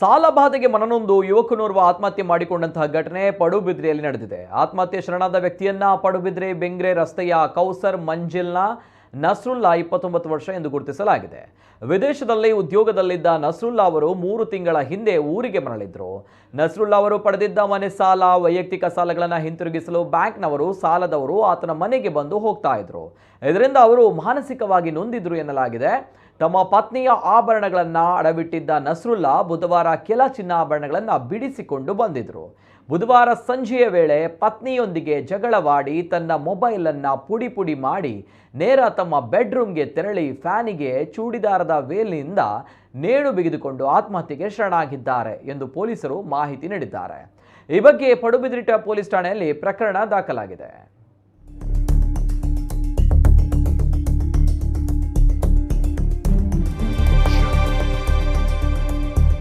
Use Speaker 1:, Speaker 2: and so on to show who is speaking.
Speaker 1: ಸಾಲಬಾಧೆಗೆ ಮನನೊಂದು ಯುವಕನೋರ್ವ ಆತ್ಮಹತ್ಯೆ ಮಾಡಿಕೊಂಡಂತಹ ಘಟನೆ ಪಡುಬಿದ್ರೆಯಲ್ಲಿ ನಡೆದಿದೆ. ಆತ್ಮಹತ್ಯೆ ಶರಣಾದ ವ್ಯಕ್ತಿಯನ್ನ ಪಡುಬಿದ್ರೆ ಬೆಂಗ್ರೆ ರಸ್ತೆಯ ಕೌಸರ್ ಮಂಜಿಲ್ನ ನಸ್ರುಲ್ಲಾ 29 ವರ್ಷ ಎಂದು ಗುರುತಿಸಲಾಗಿದೆ. ವಿದೇಶದಲ್ಲಿ ಉದ್ಯೋಗದಲ್ಲಿದ್ದ ನಸ್ರುಲ್ಲಾ ಅವರು 3 ತಿಂಗಳ ಹಿಂದೆ ಊರಿಗೆ ಮರಳಿದ್ರು. ನಸ್ರುಲ್ಲಾ ಅವರು ಪಡೆದಿದ್ದ ಮನೆ ಸಾಲ, ವೈಯಕ್ತಿಕ ಸಾಲಗಳನ್ನು ಹಿಂತಿರುಗಿಸಲು ಬ್ಯಾಂಕ್ನವರು ಸಾಲದವರು ಆತನ ಮನೆಗೆ ಬಂದು ಹೋಗ್ತಾ ಇದ್ರು. ಇದರಿಂದ ಅವರು ಮಾನಸಿಕವಾಗಿ ನೊಂದಿದ್ರು ಎನ್ನಲಾಗಿದೆ. ತಮ್ಮ ಪತ್ನಿಯ ಆಭರಣಗಳನ್ನ ಅಡವಿಟ್ಟಿದ್ದ ನಸ್ರುಲ್ಲಾ ಬುಧವಾರ ಕೆಲ ಚಿನ್ನಾಭರಣಗಳನ್ನ ಬಿಡಿಸಿಕೊಂಡು ಬಂದಿದ್ರು. ಬುಧವಾರ ಸಂಜೆಯ ವೇಳೆ ಪತ್ನಿಯೊಂದಿಗೆ ಜಗಳವಾಡಿ ತನ್ನ ಮೊಬೈಲ್ ಅನ್ನ ಪುಡಿ ಪುಡಿ ಮಾಡಿ ನೇರ ತಮ್ಮ ಬೆಡ್ರೂಮ್ಗೆ ತೆರಳಿ ಫ್ಯಾನಿಗೆ ಚೂಡಿದಾರದ ವೇಲಿನಿಂದ ನೇಣು ಬಿಗಿದುಕೊಂಡು ಆತ್ಮಹತ್ಯೆಗೆ ಶರಣಾಗಿದ್ದಾರೆ ಎಂದು ಪೊಲೀಸರು ಮಾಹಿತಿ ನೀಡಿದ್ದಾರೆ. ಈ ಬಗ್ಗೆ ಪಡುಬಿದ್ರಿ ಪೊಲೀಸ್ ಠಾಣೆಯಲ್ಲಿ ಪ್ರಕರಣ ದಾಖಲಾಗಿದೆ.